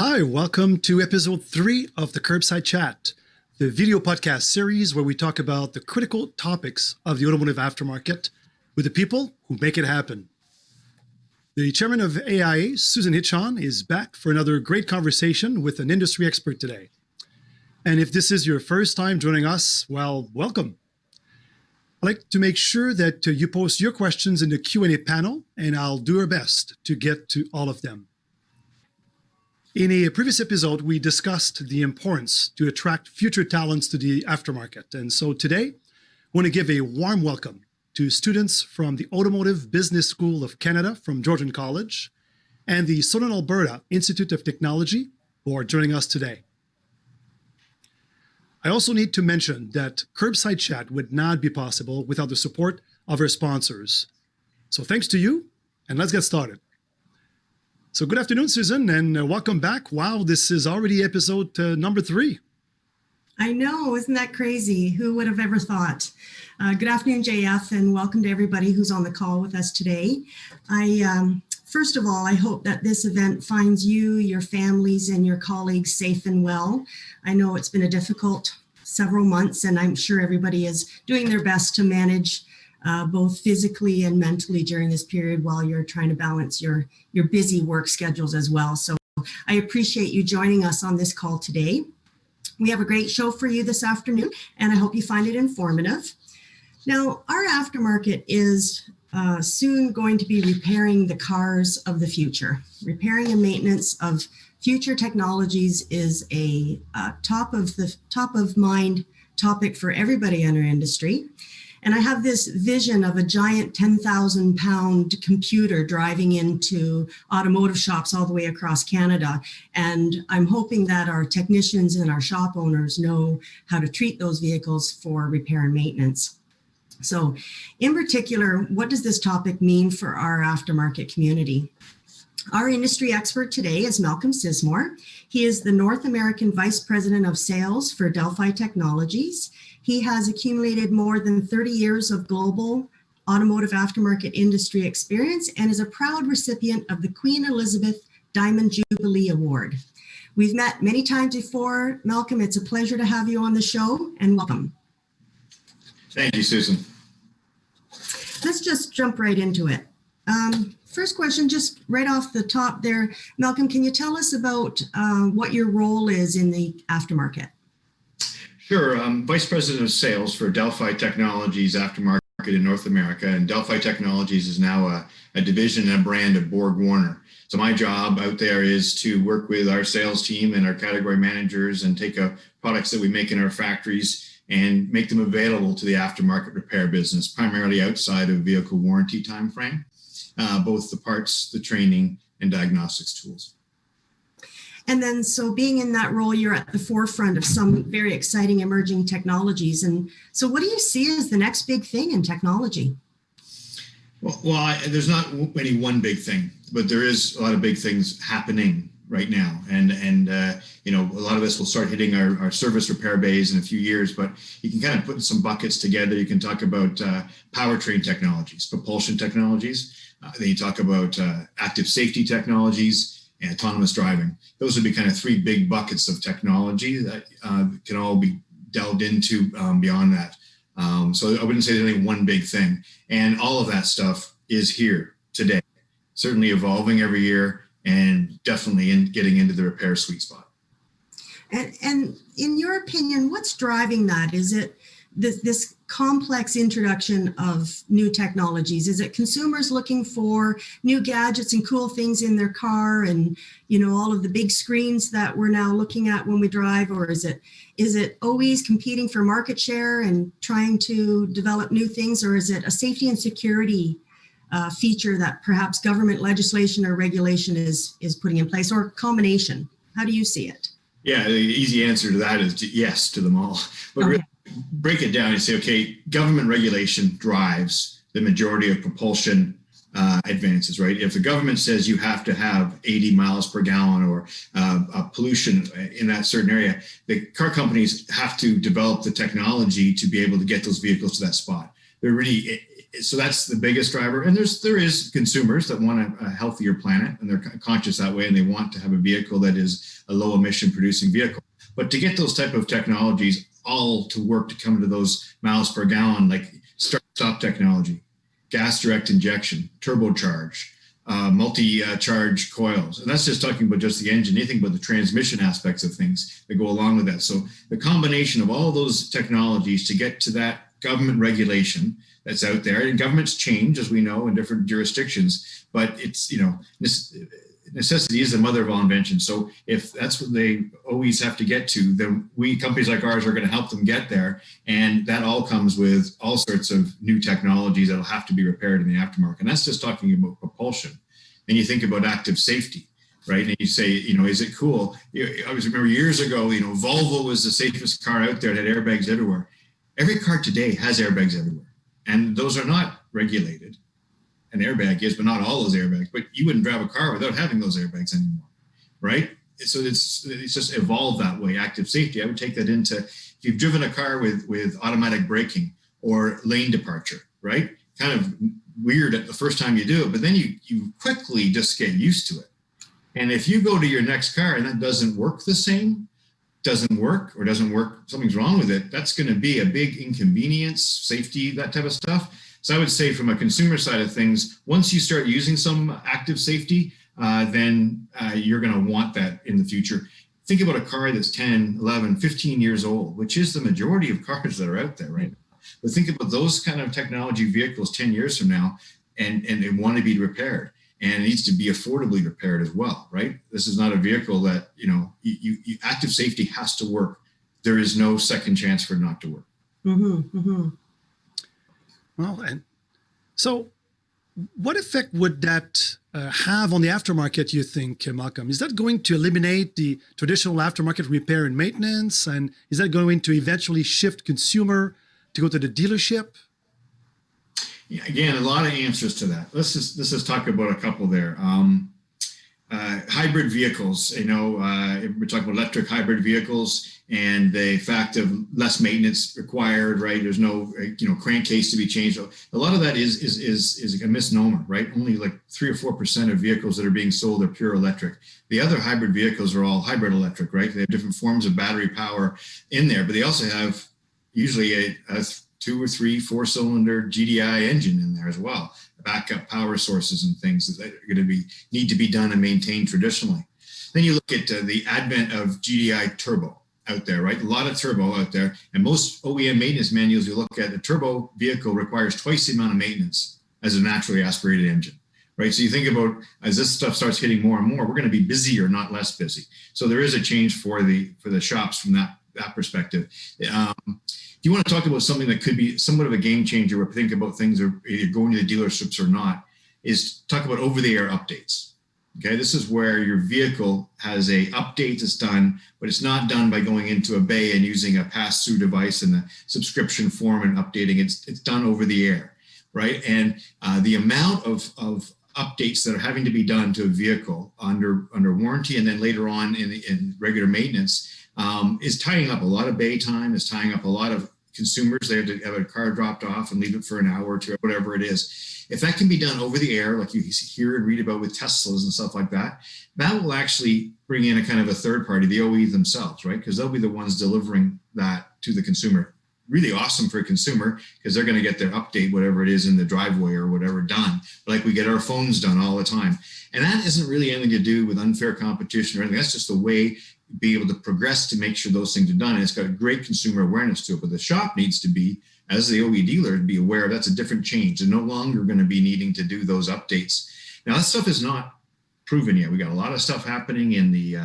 Hi, welcome to episode 3 of the Curbside Chat, the video podcast series where we talk about the critical topics of the automotive aftermarket with the people who make it happen. The chairman of AIA, Susan Hitchon, is back for another great conversation with an industry expert today. And if this is your first time joining us, well, welcome. I'd like to make sure that you post your questions in the Q&A panel, and I'll do our best to get to all of them. In a previous episode, we discussed the importance to attract future talents to the aftermarket. And so today, I want to give a warm welcome to students from the Automotive Business School of Canada from Georgian College and the Southern Alberta Institute of Technology who are joining us today. I also need to mention that Curbside Chat would not be possible without the support of our sponsors. So thanks to you, and let's get started. So good afternoon, Susan, and welcome back. Wow, this is already episode number 3. I know, isn't that crazy? Who would have ever thought? Good afternoon, JF, and welcome to everybody who's on the call with us today. First of all, I hope that this event finds you, your families, and your colleagues safe and well. I know it's been a difficult several months, and I'm sure everybody is doing their best to manage both physically and mentally during this period while you're trying to balance your busy work schedules as well. So I appreciate you joining us on this call today. We have a great show for you this afternoon, and I hope you find it informative. Now, our aftermarket is soon going to be repairing the cars of the future. Repairing and maintenance of future technologies is a top of mind topic for everybody in our industry. And I have this vision of a giant 10,000 pound computer driving into automotive shops all the way across Canada. And I'm hoping that our technicians and our shop owners know how to treat those vehicles for repair and maintenance. So in particular, what does this topic mean for our aftermarket community? Our industry expert today is Malcolm Sissmore. He is the North American Vice President of Sales for Delphi Technologies. He has accumulated more than 30 years of global automotive aftermarket industry experience and is a proud recipient of the Queen Elizabeth Diamond Jubilee Award. We've met many times before. Malcolm, it's a pleasure to have you on the show, and welcome. Thank you, Susan. Let's just jump right into it. First question, just right off the top there, Malcolm, can you tell us about what your role is in the aftermarket? Sure. I'm Vice President of Sales for Delphi Technologies Aftermarket in North America, and Delphi Technologies is now a division and a brand of Borg Warner. So my job out there is to work with our sales team and our category managers and take products that we make in our factories and make them available to the aftermarket repair business, primarily outside of vehicle warranty timeframe, both the parts, the training, and diagnostics tools. And then, so being in that role, you're at the forefront of some very exciting emerging technologies. And so what do you see as the next big thing in technology? Well, there's not any one big thing, but there is a lot of big things happening right now. And a lot of this will start hitting our service repair bays in a few years, but you can kind of put some buckets together. You can talk about powertrain technologies, propulsion technologies. Then you talk about active safety technologies, and autonomous driving. Those would be kind of 3 big buckets of technology that can all be delved into beyond that. So I wouldn't say there's only one big thing. And all of that stuff is here today, certainly evolving every year and definitely getting into the repair sweet spot. And in your opinion, what's driving that? Is it this complex introduction of new technologies? Is it consumers looking for new gadgets and cool things in their car and, all of the big screens that we're now looking at when we drive? Or is it OEs competing for market share and trying to develop new things? Or is it a safety and security feature that perhaps government legislation or regulation is putting in place, or a combination? How do you see it? Yeah, the easy answer to that is yes to them all. But really, break it down and say, okay, government regulation drives the majority of propulsion advances, right? If the government says you have to have 80 miles per gallon or pollution in that certain area, the car companies have to develop the technology to be able to get those vehicles to that spot. They're really so that's the biggest driver. And there is consumers that want a healthier planet, and they're conscious that way, and they want to have a vehicle that is a low emission producing vehicle. But to get those type of technologies all to work to come to those miles per gallon, like start-stop technology, gas direct injection, turbocharge, multi-charge coils. And that's just talking about just the engine. You think about the transmission aspects of things that go along with that. So the combination of all those technologies to get to that government regulation that's out there, and governments change, as we know, in different jurisdictions, but it's, necessity is the mother of all invention. So if that's what they always have to get to, then companies like ours are going to help them get there. And that all comes with all sorts of new technologies that'll have to be repaired in the aftermarket. And that's just talking about propulsion. And you think about active safety, right? And you say, is it cool? I always remember years ago, Volvo was the safest car out there that had airbags everywhere. Every car today has airbags everywhere. And those are not regulated. An airbag is, but not all those airbags. But you wouldn't drive a car without having those airbags anymore, right? So it's just evolved that way. Active safety, I would take that into, if you've driven a car with automatic braking or lane departure, right? Kind of weird at the first time you do it, but then you quickly just get used to it. And if you go to your next car and that doesn't work the same, something's wrong with it, that's going to be a big inconvenience, safety, that type of stuff. So I would say from a consumer side of things, once you start using some active safety, then you're going to want that in the future. Think about a car that's 10, 11, 15 years old, which is the majority of cars that are out there right now. But think about those kind of technology vehicles 10 years from now, and they want to be repaired. And it needs to be affordably repaired as well, right? This is not a vehicle that, active safety has to work. There is no second chance for it not to work. Mm-hmm, mm-hmm. Well, and so what effect would that have on the aftermarket, you think, Malcolm? Is that going to eliminate the traditional aftermarket repair and maintenance? And is that going to eventually shift consumer to go to the dealership? Yeah, again, a lot of answers to that. Let's just talk about a couple there. Hybrid vehicles, we're talking about electric hybrid vehicles and the fact of less maintenance required, right? There's no, crankcase to be changed. A lot of that is a misnomer, right? Only like 3 or 4% of vehicles that are being sold are pure electric. The other hybrid vehicles are all hybrid electric, right? They have different forms of battery power in there, but they also have usually a 2 or 3, 4-cylinder GDI engine in there as well. Backup power sources and things that are going to need to be done and maintained traditionally. Then you look at the advent of GDI turbo out there, right? A lot of turbo out there, and most OEM maintenance manuals you look at, a turbo vehicle requires twice the amount of maintenance as a naturally aspirated engine, right? So you think about, as this stuff starts hitting more and more, we're going to be busier, not less busy. So there is a change for the shops from that perspective. Do you want to talk about something that could be somewhat of a game changer, or think about things are either going to the dealerships or not, is talk about over-the-air updates. Okay, this is where your vehicle has a update that's done, but it's not done by going into a bay and using a pass-through device and a subscription form and updating. It's done over the air, right? And the amount of updates that are having to be done to a vehicle under warranty and then later on in regular maintenance is tying up a lot of bay time, is tying up a lot of consumers. They have to have a car dropped off and leave it for an hour or two, or whatever it is. If that can be done over the air, like you hear and read about with Teslas and stuff like that, that will actually bring in a kind of a third party, the OE themselves, right? Because they'll be the ones delivering that to the consumer. Really awesome for a consumer because they're going to get their update, whatever it is in the driveway or whatever, done. Like we get our phones done all the time. And that isn't really anything to do with unfair competition or anything. That's just a way be able to progress to make sure those things are done. And it's got great consumer awareness to it. But the shop needs to be, as the OE dealer, be aware that's a different change. They're no longer going to be needing to do those updates. Now, that stuff is not proven yet. We got a lot of stuff happening in the,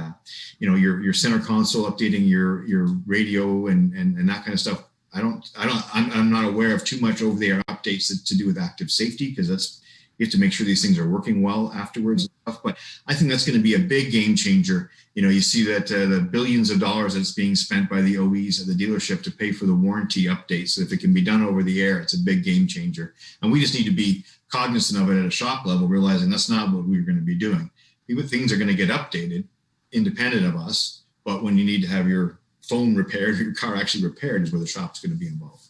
your center console, updating your radio and that kind of stuff. I'm not aware of too much over-the-air updates to do with active safety because you have to make sure these things are working well afterwards and stuff. But I think that's going to be a big game changer. You see that the billions of dollars that's being spent by the OEs at the dealership to pay for the warranty updates. So if it can be done over the air, it's a big game changer. And we just need to be cognizant of it at a shop level, realizing that's not what we're going to be doing. Things are going to get updated independent of us. But when you need to have your phone repaired, your car actually repaired is where the shop's going to be involved.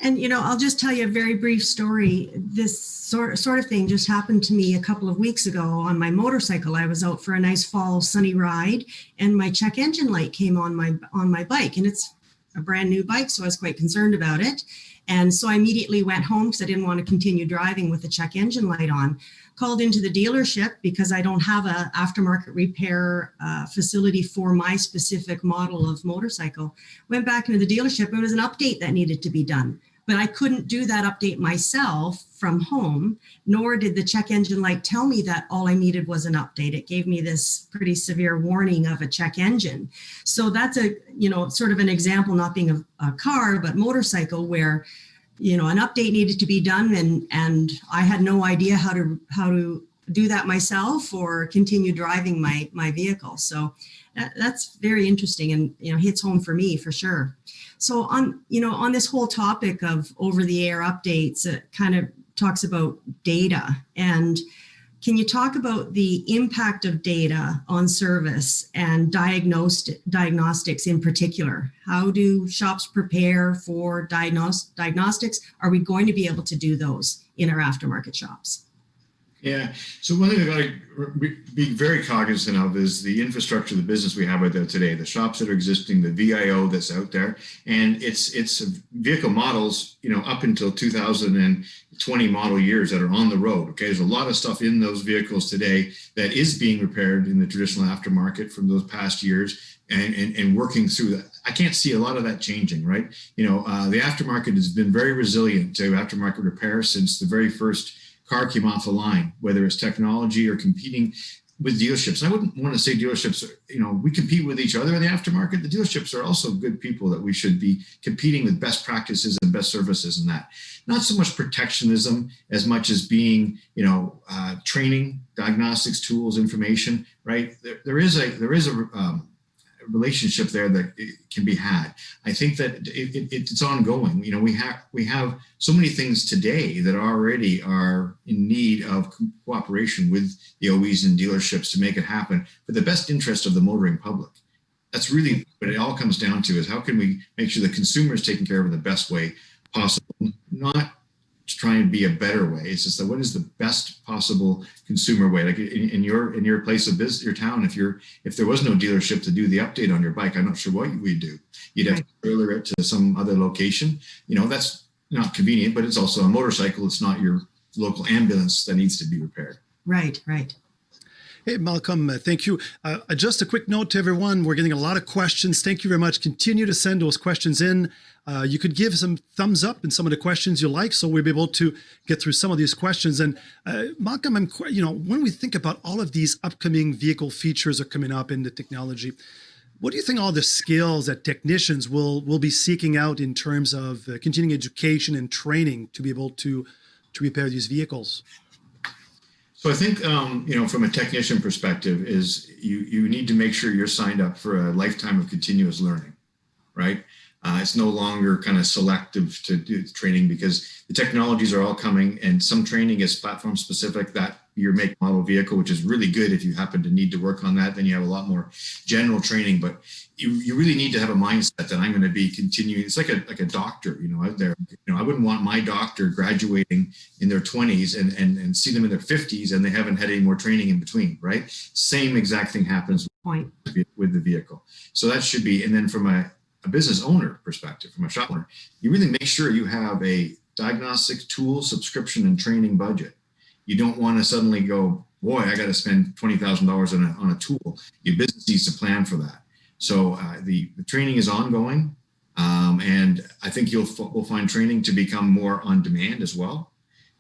And, I'll just tell you a very brief story. This sort of thing just happened to me a couple of weeks ago on my motorcycle. I was out for a nice fall sunny ride, and my check engine light came on my bike, and it's a brand new bike, so I was quite concerned about it. And so I immediately went home because I didn't want to continue driving with the check engine light on. Called into the dealership because I don't have a aftermarket repair facility for my specific model of motorcycle. Went back into the dealership. It was an update that needed to be done, but I couldn't do that update myself from home, nor did the check engine light tell me that all I needed was an update. It gave me this pretty severe warning of a check engine. So that's sort of an example, not being a car, but motorcycle, where an update needed to be done, and I had no idea how to do that myself or continue driving my vehicle. So that's very interesting, and hits home for me for sure. So on this whole topic of over-the-air updates, it kind of talks about data. And can you talk about the impact of data on service and diagnostics in particular? How do shops prepare for diagnostics? Are we going to be able to do those in our aftermarket shops? Yeah. So one thing we've got to be very cognizant of is the infrastructure, the business we have out there today, the shops that are existing, the VIO that's out there, and it's vehicle models, up until 2020 model years that are on the road. Okay, there's a lot of stuff in those vehicles today that is being repaired in the traditional aftermarket from those past years, and working through that. I can't see a lot of that changing, right? The aftermarket has been very resilient to aftermarket repair since the very first car came off the line, whether it's technology or competing with dealerships. And I wouldn't want to say dealerships, we compete with each other in the aftermarket. The dealerships are also good people that we should be competing with best practices and best services in that. Not so much protectionism as much as being, training, diagnostics, tools, information, right? There is a relationship there that can be had. I think that it's ongoing. We have so many things today that already are in need of cooperation with the OEs and dealerships to make it happen for the best interest of the motoring public. That's really what it all comes down to, is how can we make sure the consumer is taken care of in the best way possible, not trying to be a better way. It's just that what is the best possible consumer way? Like in your place of business, your town, if there was no dealership to do the update on your bike, I'm not sure what we'd do. You'd have to trailer it to some other location. That's not convenient, but it's also a motorcycle. It's not your local ambulance that needs to be repaired. Right. Hey, Malcolm, thank you. Just a quick note to everyone. We're getting a lot of questions. Thank you very much. Continue to send those questions in. You could give some thumbs up in some of the questions you like, so we'll be able to get through some of these questions. And Malcolm, when we think about all of these upcoming vehicle features are coming up in the technology, what do you think all the skills that technicians will be seeking out in terms of continuing education and training to be able to repair these vehicles? So I think, from a technician perspective, is you need to make sure you're signed up for a lifetime of continuous learning, right? It's no longer kind of selective to do training, because the technologies are all coming, and some training is platform specific, that your make, model, vehicle, which is really good if you happen to need to work on that. Then you have a lot more general training, but you really need to have a mindset that I'm going to be continuing. It's like a doctor, out there. I wouldn't want my doctor graduating in their 20s and see them in their 50s and they haven't had any more training in between, right? Same exact thing happens with the vehicle. So that should be, and then from a business owner perspective, from a shop owner, you really make sure you have a diagnostic tool, subscription, and training budget. You don't want to suddenly go, boy, I got to spend $20,000 on a tool. Your business needs to plan for that. So the training is ongoing, and I think we'll find training to become more on demand as well.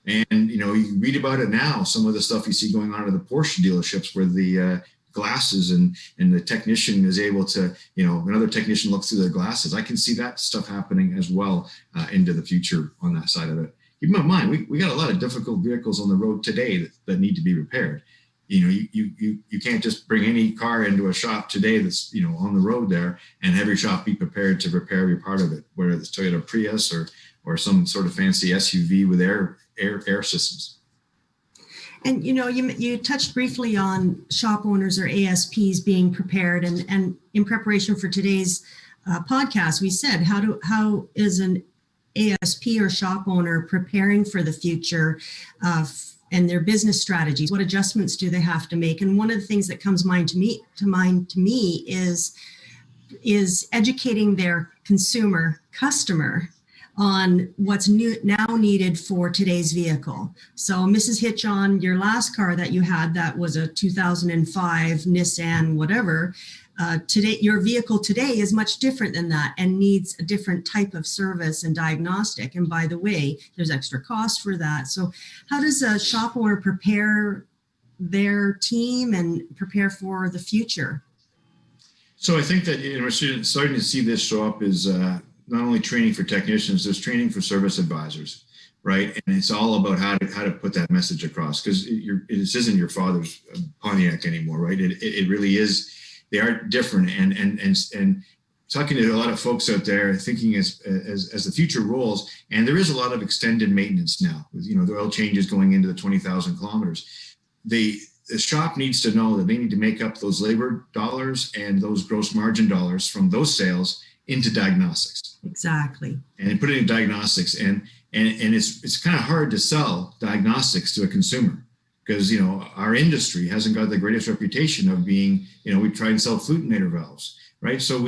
And you read about it now. Some of the stuff you see going on at the Porsche dealerships, where the glasses and the technician is able to, another technician looks through their glasses. I can see that stuff happening as well into the future on that side of it. Keep in mind, we got a lot of difficult vehicles on the road today that need to be repaired. You can't just bring any car into a shop today that's on the road there and have your shop be prepared to repair every part of it, whether it's Toyota Prius or some sort of fancy SUV with air systems. And you touched briefly on shop owners or ASPs being prepared, and in preparation for today's podcast, we said how is an ASP or shop owner preparing for the future and their business strategies? What adjustments do they have to make? And one of the things that comes to mind is educating their customer on what's now needed for today's vehicle. So Mrs. Hitchon, your last car that you had, that was a 2005 Nissan whatever, today your vehicle today is much different than that and needs a different type of service and diagnostic. And by the way, there's extra cost for that. So how does a shop owner prepare their team and prepare for the future? So I think that we're starting to see this show up is not only training for technicians, there's training for service advisors, right? And it's all about how to put that message across, because this isn't your father's Pontiac anymore, right? It really is. They are different, and talking to a lot of folks out there, thinking as the future rolls, and there is a lot of extended maintenance now with the oil changes going into the 20,000 kilometers. The shop needs to know that they need to make up those labor dollars and those gross margin dollars from those sales into diagnostics. Exactly. And put it in diagnostics, and it's kind of hard to sell diagnostics to a consumer, because our industry hasn't got the greatest reputation of being, we try and sell flutinator valves, right? So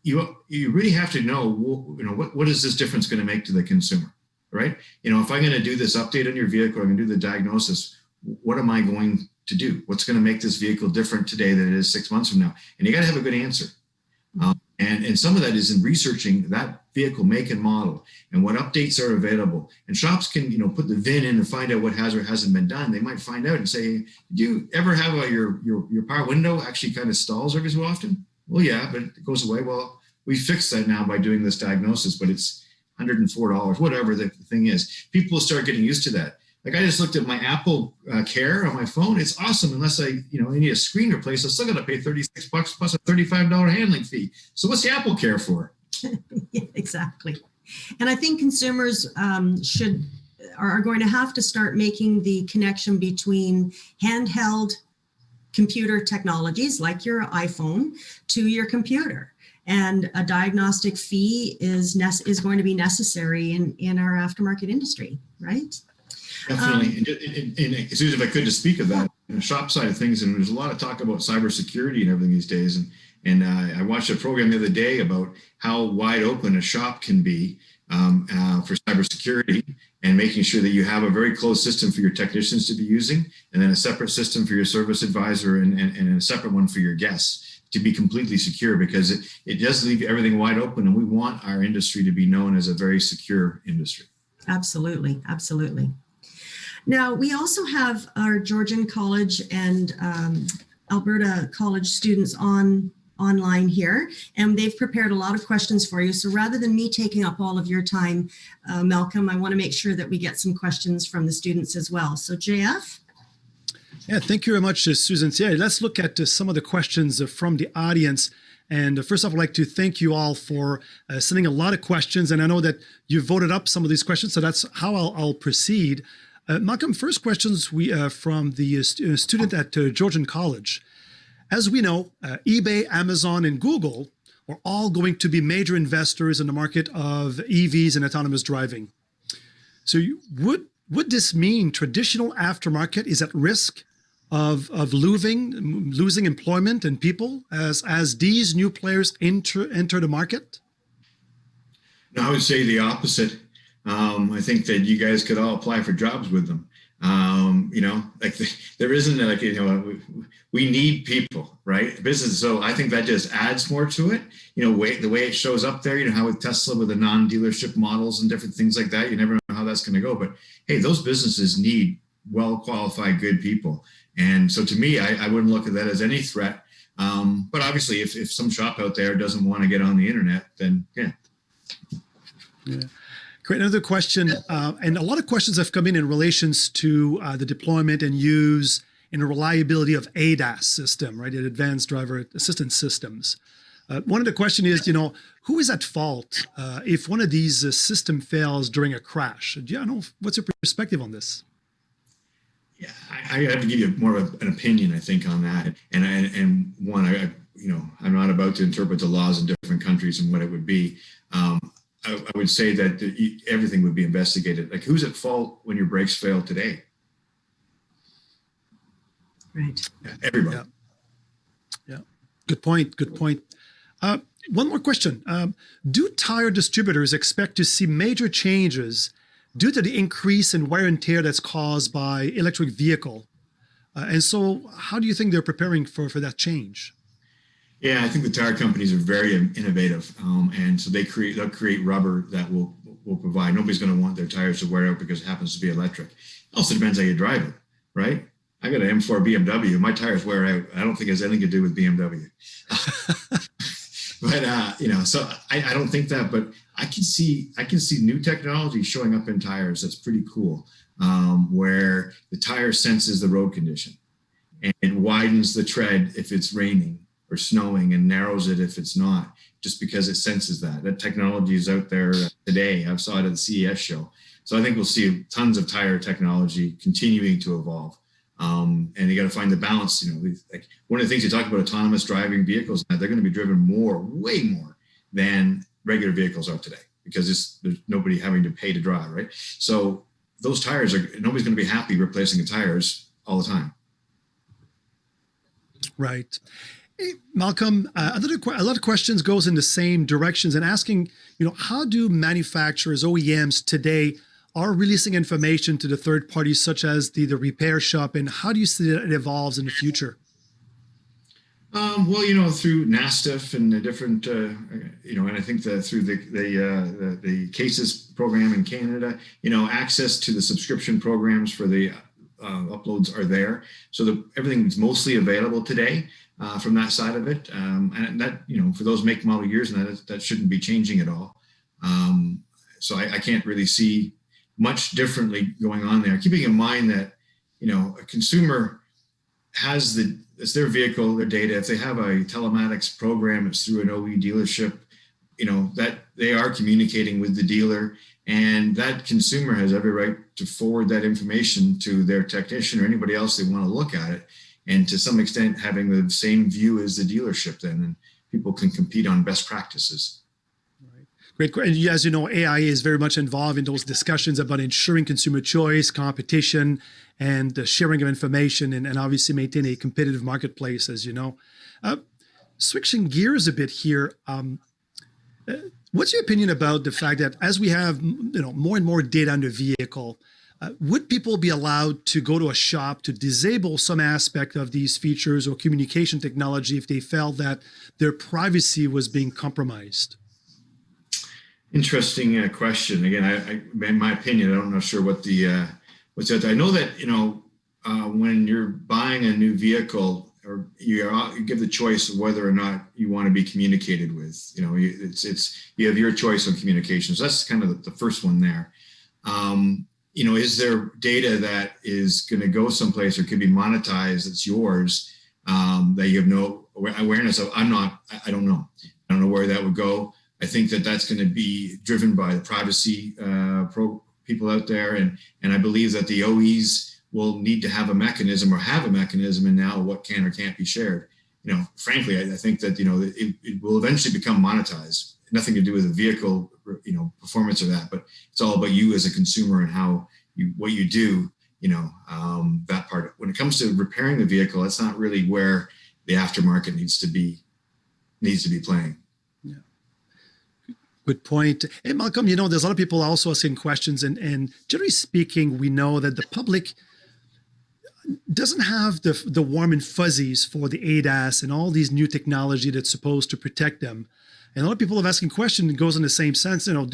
you really have to know, what is this difference going to make to the consumer, right? If I'm going to do this update on your vehicle, I'm going to do the diagnosis, what am I going to do? What's going to make this vehicle different today than it is 6 months from now? And you got to have a good answer. And some of that is in researching that vehicle make and model and what updates are available. And shops can, put the VIN in and find out what has or hasn't been done. They might find out and say, do you ever have your power window actually kind of stalls every so often? Well, yeah, but it goes away. Well, we fixed that now by doing this diagnosis, but it's $104, whatever the thing is. People will start getting used to that. Like, I just looked at my Apple Care on my phone. It's awesome. Unless I need a screen replaced, I still got to pay $36 plus a $35 handling fee. So what's the Apple Care for? Yeah, exactly. And I think consumers are going to have to start making the connection between handheld computer technologies like your iPhone to your computer. And a diagnostic fee is going to be necessary in our aftermarket industry, right? Definitely. And Susan, if I could just speak of that, the shop side of things, and there's a lot of talk about cybersecurity and everything these days. And I watched a program the other day about how wide open a shop can be for cybersecurity, and making sure that you have a very closed system for your technicians to be using, and then a separate system for your service advisor, and a separate one for your guests to be completely secure, because it does leave everything wide open, and we want our industry to be known as a very secure industry. Absolutely. Absolutely. Now, we also have our Georgian College and Alberta College students online here, and they've prepared a lot of questions for you. So rather than me taking up all of your time, Malcolm, I want to make sure that we get some questions from the students as well. So JF? Yeah, thank you very much, Susan. So, yeah, let's look at some of the questions from the audience. And first off, I'd like to thank you all for sending a lot of questions. And I know that you voted up some of these questions, so that's how I'll proceed. Malcolm, first questions from the student at Georgian College. As we know, eBay, Amazon, and Google are all going to be major investors in the market of EVs and autonomous driving. So would this mean traditional aftermarket is at risk of losing employment and people as these new players enter the market? No, I would say the opposite. I think that you guys could all apply for jobs with them. There isn't we need people, right? Business. So I think that just adds more to it. The way it shows up there, how with Tesla with the non-dealership models and different things like that, you never know how that's going to go. But hey, those businesses need well-qualified, good people. And so to me, I wouldn't look at that as any threat. But obviously, if some shop out there doesn't want to get on the internet, then yeah. Great. Another question, and a lot of questions have come in relations to the deployment and use and reliability of ADAS system, right? Advanced Driver Assistance Systems. One of the questions is, who is at fault if one of these system fails during a crash? Do you know what's your perspective on this? Yeah, I have to give you more of an opinion, I think, on that. And one, I'm not about to interpret the laws in different countries and what it would be. I would say that everything would be investigated. Like, who's at fault when your brakes fail today? Right. Everybody. Yeah. Good point. One more question. Do tire distributors expect to see major changes due to the increase in wear and tear that's caused by electric vehicle? And so how do you think they're preparing for that change? Yeah, I think the tire companies are very innovative, and so they'll create rubber that will provide. Nobody's going to want their tires to wear out because it happens to be electric. It also depends how you drive it, right? I got an M4 BMW. My tires wear out. I don't think it has anything to do with BMW. But so I don't think that. But I can see new technology showing up in tires. That's pretty cool. Where the tire senses the road condition and widens the tread if it's raining or snowing and narrows it if it's not, just because it senses that. That technology is out there today. I saw it at the CES show. So I think we'll see tons of tire technology continuing to evolve. And you got to find the balance. Like one of the things you talk about, autonomous driving vehicles, they're going to be driven way more than regular vehicles are today, because there's nobody having to pay to drive, right? So those tires nobody's going to be happy replacing the tires all the time. Right. Hey, Malcolm, a lot of questions goes in the same directions and asking, how do manufacturers, OEMs today are releasing information to the third parties, such as the repair shop, and how do you see that it evolves in the future? Well, through NASTF and the different, and I think through the CASES program in Canada, access to the subscription programs for the uploads are there. So everything's mostly available today from that side of it. And that, for those make model years, and that shouldn't be changing at all. So I can't really see much differently going on there. Keeping in mind that, a consumer has it's their vehicle, their data. If they have a telematics program, it's through an OE dealership, that they are communicating with the dealer, and that consumer has every right to forward that information to their technician or anybody else they want to look at it. And to some extent, having the same view as the dealership then, and people can compete on best practices. Great. And as you know, AIA is very much involved in those discussions about ensuring consumer choice, competition, and the sharing of information, and obviously maintain a competitive marketplace, as you know. Switching gears a bit here, what's your opinion about the fact that as we have more and more data on the vehicle, would people be allowed to go to a shop to disable some aspect of these features or communication technology if they felt that their privacy was being compromised? Interesting question. Again, in my opinion, I'm not sure what's out there. I know that when you're buying a new vehicle, or you give the choice of whether or not you want to be communicated with. You have your choice on communications. That's kind of the first one there. Is there data that is going to go someplace or could be monetized that's yours that you have no awareness of? I don't know. I don't know where that would go. I think that's going to be driven by the privacy people out there, and I believe that the OEs will need to have a mechanism and now what can or can't be shared. Frankly, I think that it will eventually become monetized. Nothing to do with the vehicle, performance or that, but it's all about you as a consumer and what you do. That part. When it comes to repairing the vehicle, that's not really where the aftermarket needs to be playing. Good point. Hey, Malcolm, there's a lot of people also asking questions, and generally speaking, we know that the public doesn't have the warm and fuzzies for the ADAS and all these new technology that's supposed to protect them. And a lot of people have asking questions that goes in the same sense. How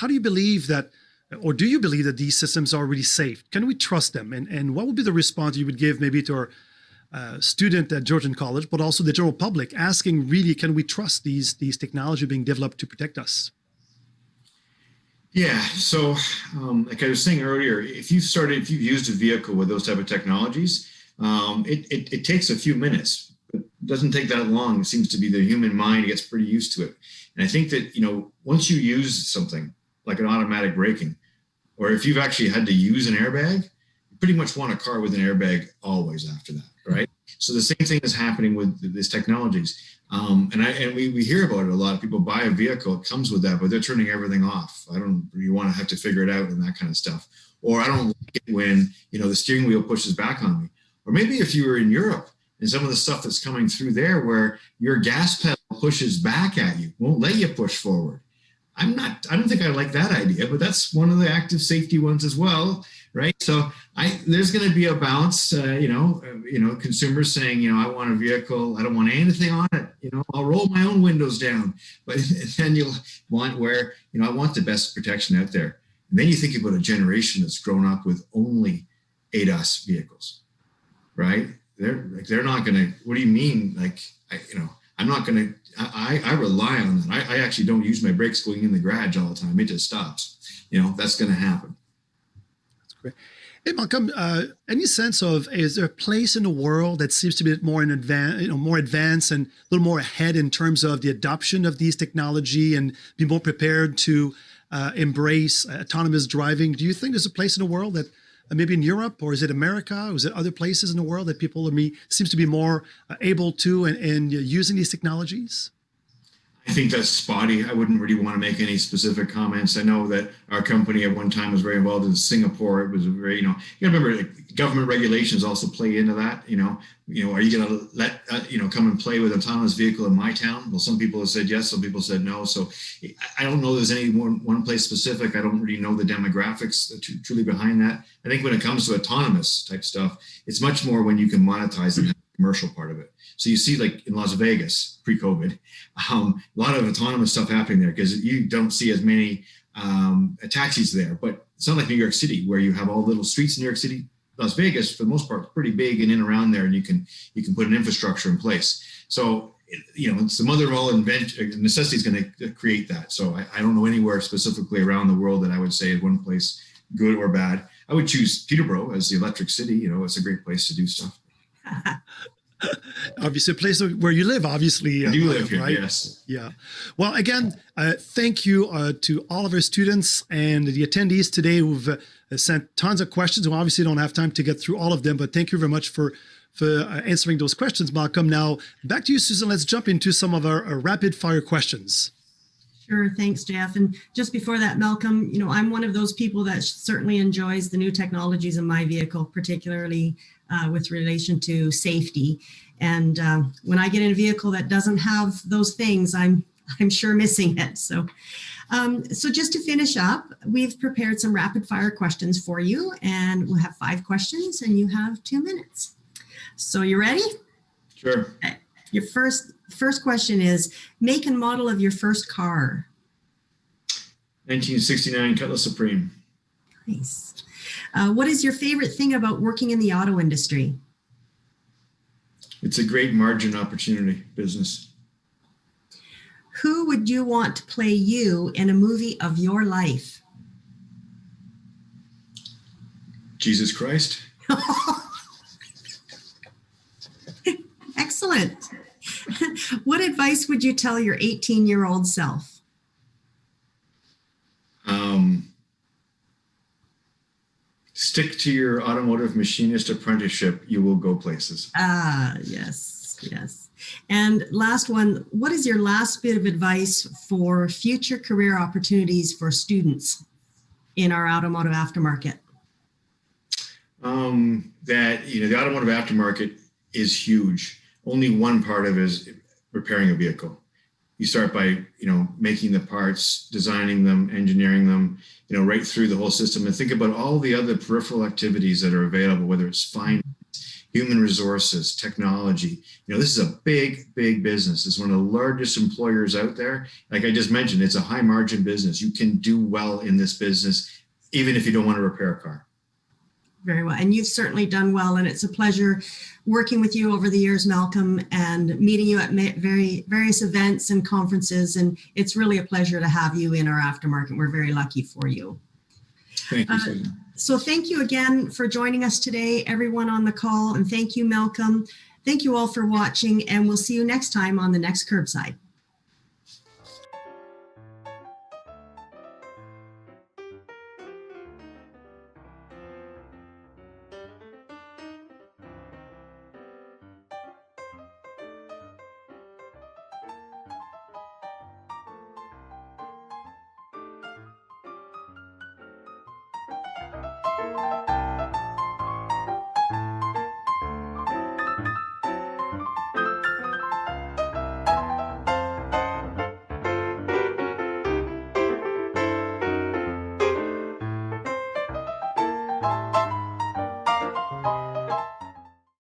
do you believe that, or do you believe that these systems are really safe? Can we trust them? And what would be the response you would give maybe to our student at Georgian College, but also the general public, asking really, can we trust these technology being developed to protect us? Yeah. So, like I was saying earlier, if you've used a vehicle with those type of technologies, it takes a few minutes. It doesn't take that long. It seems to be the human mind gets pretty used to it. And I think that, once you use something like an automatic braking, or if you've actually had to use an airbag, you pretty much want a car with an airbag always after that, right? So the same thing is happening with these technologies. And we hear about it a lot. People buy a vehicle, it comes with that, but they're turning everything off. You want to have to figure it out and that kind of stuff. Or I don't like it when, the steering wheel pushes back on me. Or maybe if you were in Europe and some of the stuff that's coming through there where your gas pedal pushes back at you, won't let you push forward. I don't think I like that idea, but that's one of the active safety ones as well, right? So there's going to be a balance, consumers saying, I want a vehicle, I don't want anything on it, I'll roll my own windows down, but then you'll want where, I want the best protection out there. And then you think about a generation that's grown up with only ADAS vehicles, right? They're not going to, what do you mean? I'm not going to, I rely on that. I actually don't use my brakes going in the garage all the time. It just stops. That's going to happen. That's great. Hey, Malcolm, any sense of, is there a place in the world that seems to be more more advanced and a little more ahead in terms of the adoption of these technology and be more prepared to embrace autonomous driving? Do you think there's a place in the world that maybe in Europe, or is it America, or is it other places in the world that people seems to be more able to and using these technologies? I think that's spotty. I wouldn't really want to make any specific comments. I know that our company at one time was very involved in Singapore. It was a very, you remember government regulations also play into that. Are you going to let, come and play with an autonomous vehicle in my town? Well, some people have said yes, some people said no. So I don't know there's any one place specific. I don't really know the demographics truly behind that. I think when it comes to autonomous type stuff, it's much more when you can monetize the commercial part of it. So you see, like in Las Vegas pre-COVID, a lot of autonomous stuff happening there because you don't see as many taxis there. But it's not like New York City where you have all little streets in New York City. Las Vegas, for the most part, pretty big and in around there, and you can put an infrastructure in place. So it's the mother of all necessity is going to create that. So I don't know anywhere specifically around the world that I would say is one place good or bad. I would choose Peterborough as the electric city. It's a great place to do stuff. Obviously, a place where you live, obviously. You live here, right? Yes. Yeah. Well, again, thank you to all of our students and the attendees today who've sent tons of questions. We obviously don't have time to get through all of them, but thank you very much for answering those questions, Malcolm. Now, back to you, Susan. Let's jump into some of our rapid fire questions. Sure. Thanks, Jeff. And just before that, Malcolm, I'm one of those people that certainly enjoys the new technologies in my vehicle, particularly with relation to safety. And when I get in a vehicle that doesn't have those things, I'm sure missing it. So just to finish up, we've prepared some rapid fire questions for you, and we'll have 5 questions and you have 2 minutes. So you ready? Sure. Okay. Your first question is, make and model of your first car. 1969 Cutlass Supreme. Nice. What is your favorite thing about working in the auto industry? It's a great margin opportunity business. Who would you want to play you in a movie of your life? Jesus Christ. Excellent. What advice would you tell your 18-year-old self? Stick to your automotive machinist apprenticeship. You will go places. Yes. And last one, what is your last bit of advice for future career opportunities for students in our automotive aftermarket? That, the automotive aftermarket is huge. Only one part of it is repairing a vehicle. You start by, making the parts, designing them, engineering them, right through the whole system, and think about all the other peripheral activities that are available, whether it's finance, human resources, technology. This is a big, big business. It's one of the largest employers out there. Like I just mentioned, it's a high margin business. You can do well in this business, even if you don't want to repair a car. Very well. And you've certainly done well. And it's a pleasure working with you over the years, Malcolm, and meeting you at various events and conferences. And it's really a pleasure to have you in our aftermarket. We're very lucky for you. Thank you, Susan. So thank you again for joining us today, everyone on the call. And thank you, Malcolm. Thank you all for watching. And we'll see you next time on the next Curbside.